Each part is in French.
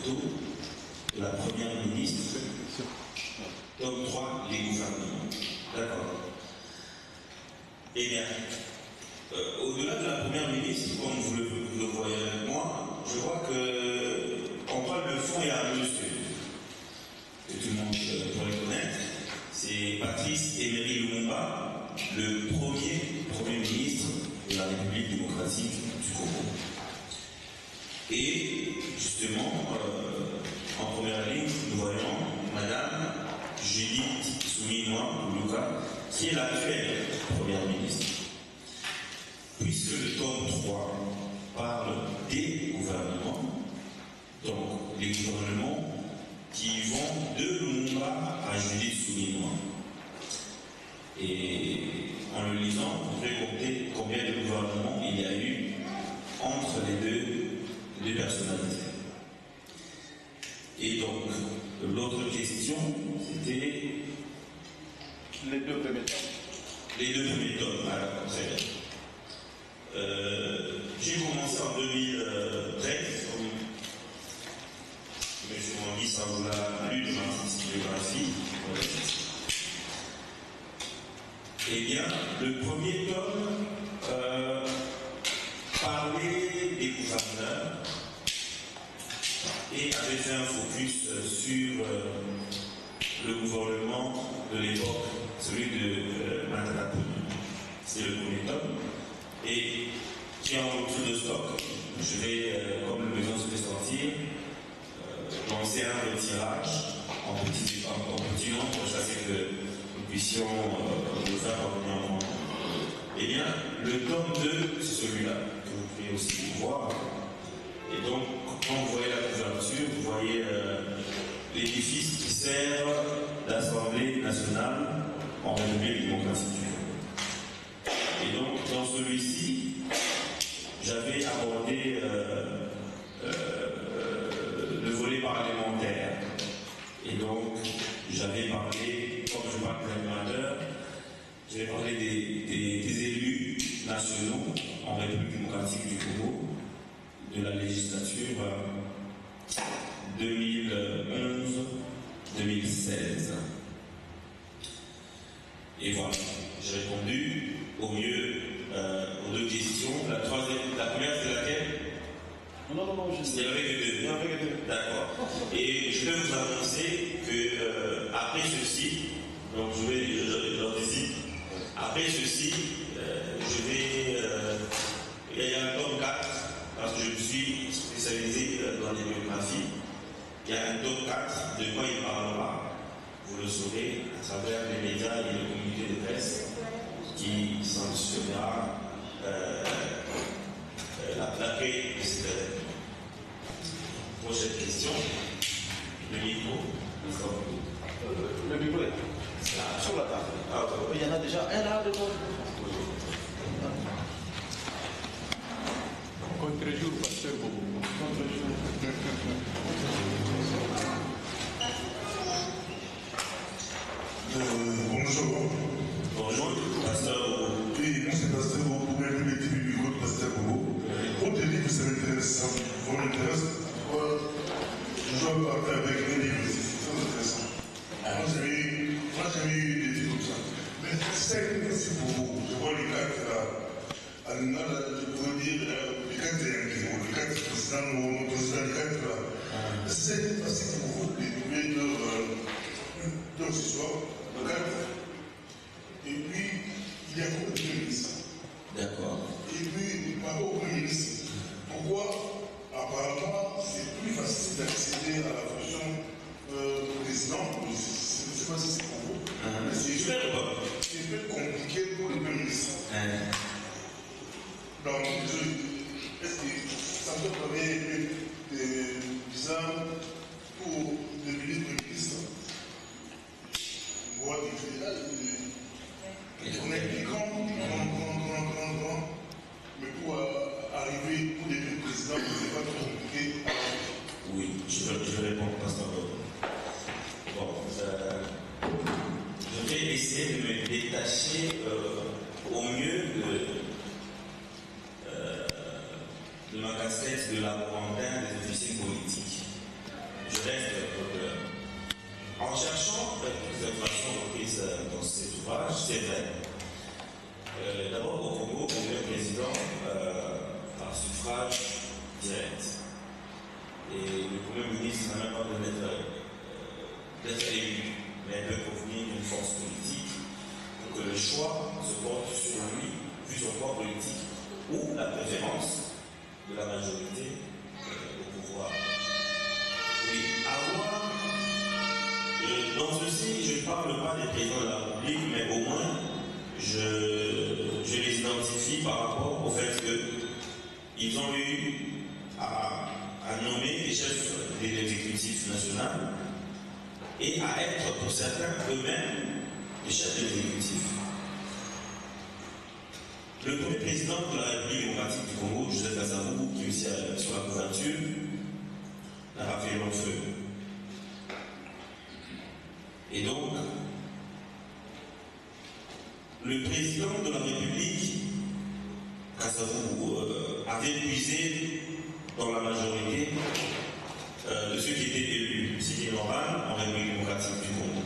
photo de la première ministre. Tome 3, les gouvernements. D'accord. Eh bien, au-delà de la première ministre, comme vous le voyez avec moi, je vois que on parle de fond et à monsieur, que tout le monde pourrait connaître. C'est Patrice Emery Lumumba, le premier ministre de la République démocratique du Congo. Et justement, en première ligne, nous voyons Madame Judith Suminwa-Luka, qui est l'actuelle première ministre. Puisque le tome 3 parle des gouvernements, donc les gouvernements qui vont de Lumumba à Judith Suminwa. Et en le lisant, vous pouvez compter combien de gouvernements il y a eu entre les deux personnalités. Et donc, l'autre question, c'était les deux premiers tomes. Les deux premiers tomes, alors, très bien. J'ai commencé en 2013, comme M. Mondi, ça vous l'a lu de ma biographie. Eh bien, le premier tome parlait des gouverneurs et avait fait un focus sur le gouvernement de l'époque, celui de Matatapouni. C'est le premier tome. Et qui est en retour de stock. Je vais, comme le maison se fait sortir, lancer un retirage en petit nombre, ça c'est que nous puissions le faire parvenir en compte. Eh bien, le tome 2, c'est celui-là, que vous pouvez aussi voir. Et donc, quand vous voyez la couverture, vous voyez l'édifice qui sert d'Assemblée nationale en République démocratique du Congo. Et donc, dans celui-ci, j'avais abordé le volet parlementaire. Et donc, j'avais parlé, comme je parle d'animateur, j'avais parlé des élus nationaux en République démocratique du Congo, de la législature 2011-2016. Et voilà, j'ai répondu au mieux aux deux questions. La première, c'est laquelle? Non, il y avait que deux. D'accord. Et je vais vous annoncer que après ceci, donc je l'anticipe, après ceci, il y a un tome 4, parce que je me suis spécialisé dans les biographies. Il y a un tome 4, de quoi il parlera. Vous le saurez à travers les médias et les communiqués de presse qui sanctionnera l'accueil de cette prochaine question. Le micro. Le micro est sur la table. Ah, okay. Il y en a déjà un là devant. Contre-jour, pasteur Bobo. Contre-jour. Bonjour. Bonjour, pasteur Bobo. Oui, moi c'est pasteur Bobo, pour mettre les petits micros de pasteur Bobo. Pour te dire que ça m'intéresse, ça m'intéresse. Je dois parler avec les livres, c'est très intéressant. Moi j'ai eu des trucs comme ça. Mais c'est merci beaucoup. Je vois les cartes là. Je pourrais dire les cartes les cartes du président, nos présidents, les cartes là. C'est facile pour vous de trouver leur ce soir, le cadre. Et puis, il y a beaucoup de ministres. D'accord. Et puis, par rapport au Premier ministre, pourquoi apparemment c'est plus facile d'accéder à la fonction président? Je ne sais pas si c'est pour vous. Mais c'est un peu compliqué pour le Premier ministre. Donc, est-ce que ça peut paraître bizarre pour le ministre? Moi, on est grand, mais pour arriver pour devenir président, c'est pas trop compliqué. Oui, je vais répondre, pasteur. Bon, je vais essayer de me détacher au mieux de ma casquette de la quarantaine des officiers politiques. c'est vrai. D'abord, au Congo, on est un président par suffrage direct. Et le Premier ministre n'a même pas besoin d'être élu, mais peut provenir d'une force politique pour que le choix se porte sur lui, vu son poids politique, ou la préférence de la majorité au pouvoir. Oui, avoir. Dans ceci, je ne parle pas des présidents de la République, mais au moins, je les identifie par rapport au fait qu'ils ont eu à nommer des chefs de l'exécutif national et à être, pour certains, eux-mêmes, des chefs de l'exécutif. Le premier président de la République démocratique du Congo, Joseph Kasavubu, qui est aussi sur la couverture, n'a pas fait long feu. Et donc, le président de la République, Kasavubu, avait puisé dans la majorité de ceux qui étaient élus, ce qui est normal en République démocratique du Congo.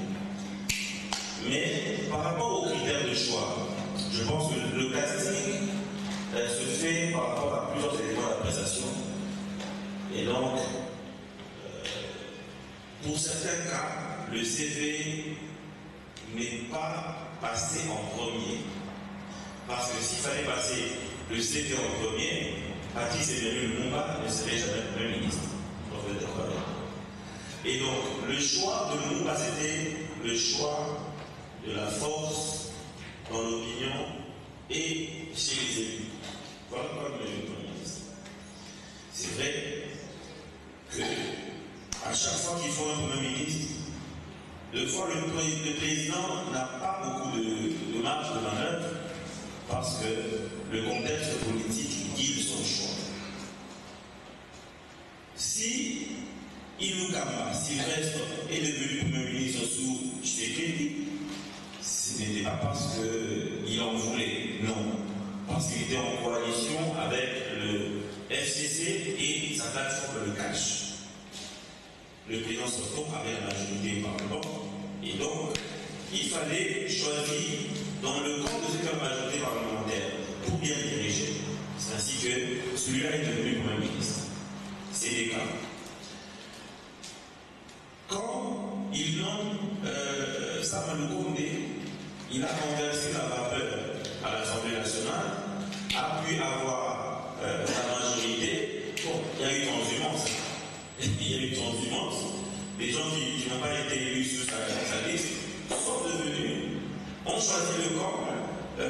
Mais par rapport aux critères de choix, je pense que le casting se fait par rapport à plusieurs éléments d'appréciation. Et donc, pour certains cas, le CV n'est pas passé en premier. Parce que s'il fallait passer le CV en premier, Patrice Lumumba ne serait jamais Premier ministre. Vous êtes d'accord avec moi. Et donc, le choix de Lumumba, c'était le choix de la force dans l'opinion et chez les élus. Voilà pourquoi nous avons le Premier ministre. C'est vrai que à chaque fois qu'il faut un Premier ministre, deux fois le président n'a pas beaucoup de marge de manœuvre parce que le contexte politique guide son choix. Si Ilukamba, s'il reste, est devenu Premier ministre sous Tshisekedi, ce n'était pas parce qu'il en voulait, non. Parce qu'il était en coalition avec le FCC et sa plateforme le cash. Le président sortant avait la majorité au Parlement, et donc il fallait choisir dans le camp de cette majorité parlementaire pour bien diriger. C'est ainsi que celui-là est devenu Premier ministre. C'est des cas. Quand il nomme Samuel Kondé, il a renversé la vapeur à l'Assemblée nationale, a pu avoir la majorité. Bon, il y a eu transhumance. Il y a eu transhumance. Les gens qui n'ont pas été élus sur sa liste sont devenus, ont choisi le camp de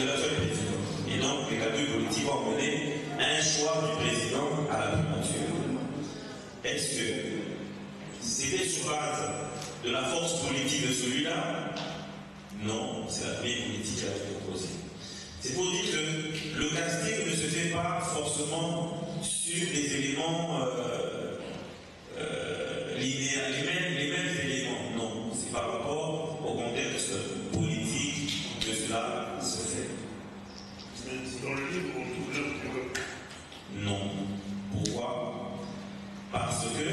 la seule présidence. Et donc, les calculs politiques ont mené un choix du président à la primature. Est-ce que c'était sur base de la force politique de celui-là? Non, c'est la première politique qui a été proposée. C'est pour dire que le casting ne se fait pas forcément sur des éléments linéaires, les mêmes éléments. Non, c'est par rapport au contexte politique que cela se fait. Mais dans le livre, on trouve le Non. Pourquoi? Parce que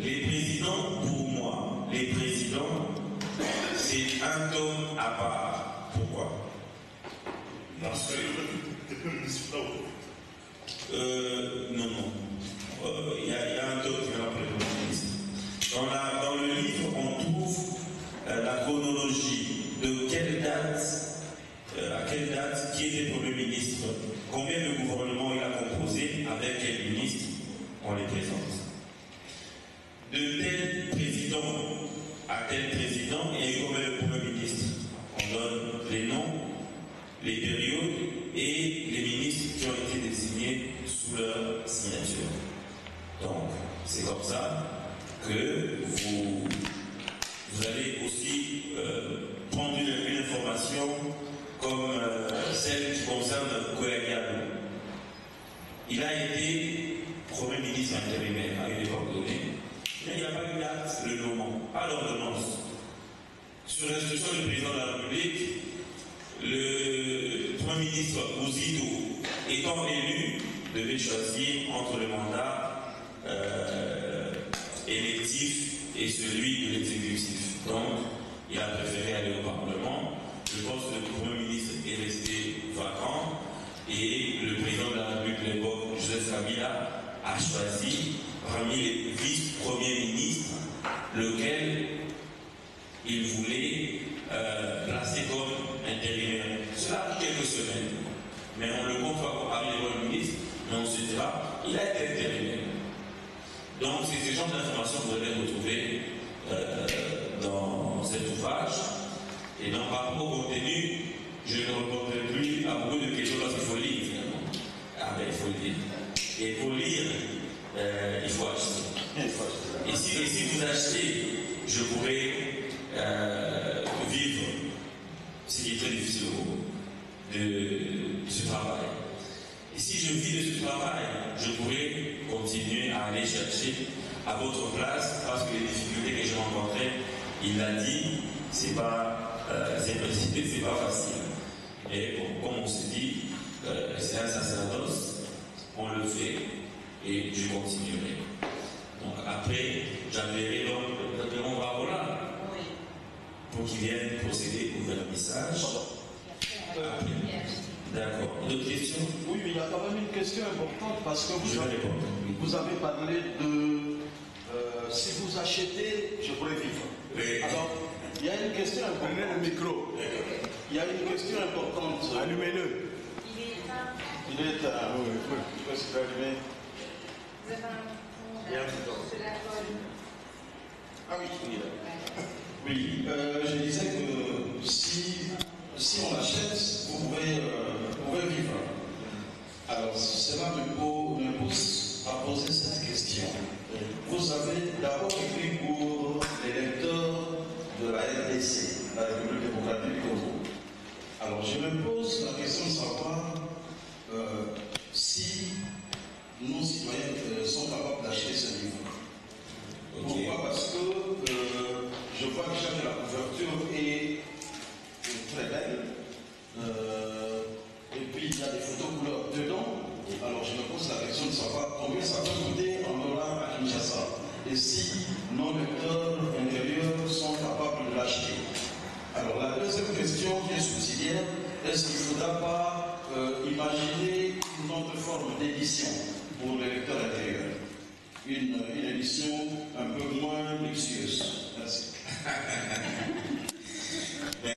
les présidents, pour moi, les présidents, c'est un homme à part. Pourquoi? Parce que le Premier ministre non. Il y a un autre qui vient après le Premier ministre. Dans le livre, on trouve la chronologie de quelle date, à quelle date, qui était Premier ministre, combien de gouvernements il a composé, avec quel ministre on les présente. De tel président à tel président, il y a eu combien de Premier ministre? On donne les noms, les périodes et les ministres qui ont été désignés sous leur signature. Donc, c'est comme ça que vous allez aussi prendre une information comme celle qui concerne Koyagalo. Il a été Premier ministre intérimaire à une époque donnée, mais il n'y a pas eu date, le nommant, pas l'ordonnance. Sur l'instruction du président de la République, le Premier ministre Ouzito, étant élu, devait choisir entre le mandat électif et celui de l'exécutif. Donc, il a préféré aller au Parlement. Le poste de Premier ministre est resté vacant et le président de la République de l'époque, Joseph Kabila, a choisi parmi les vice-premiers ministres lequel il voulait placer comme intérimaire. Cela a pris quelques semaines, mais on le compte parmi les premiers ministres, mais on se dira, il a été intérimaire. Donc c'est ce genre d'informations que vous allez retrouver dans cet ouvrage. Et donc par rapport au contenu, je ne répondrai plus à beaucoup de questions parce qu'il faut lire finalement. Ah ben il faut le lire. Et pour lire, il faut acheter. Et si vous achetez, je pourrais vivre ce qui est très difficile au Congo, de ce travail. Et si je vis de ce travail, je pourrais continuer à aller chercher à votre place parce que les difficultés que j'ai rencontrées, il l'a dit, c'est pas facile. Et bon, comme on se dit, c'est un sacerdoce, on le fait et je continuerai. Donc après, j'appellerai donc Raola pour qu'il vienne procéder au vernissage. D'accord. D'autres questions? Oui, mais il y a quand même une question importante parce que Je vais répondre. vous avez parlé de si vous achetez, je pourrais vivre. Oui. Alors, il y a une question importante. Prenez le micro. Il y a une question importante. Allumez-le. Il est à. Oui, je peux se allumer. Ah oui, oui. Oui, je disais que si on achète, vous pouvez vivre. Alors, cela me pose à poser cette question. Vous avez d'abord écrit pour les lecteurs de la RDC, la République démocratique du Congo. Alors, je me pose la question de savoir si nos citoyens sont capables d'acheter ce livre. Pourquoi? Parce que je vois déjà que la couverture est très belle. Et puis il y a des photos couleurs dedans. Alors je me pose la question de savoir combien ça peut coûter en dollars à Kinshasa. Et si nos lecteurs intérieurs sont capables de l'acheter. Alors la deuxième question qui est subsidiaire, est-ce qu'il ne faudra pas imaginer une autre forme d'édition pour les lecteurs intérieurs? Une édition un peu moins luxueuse. Merci.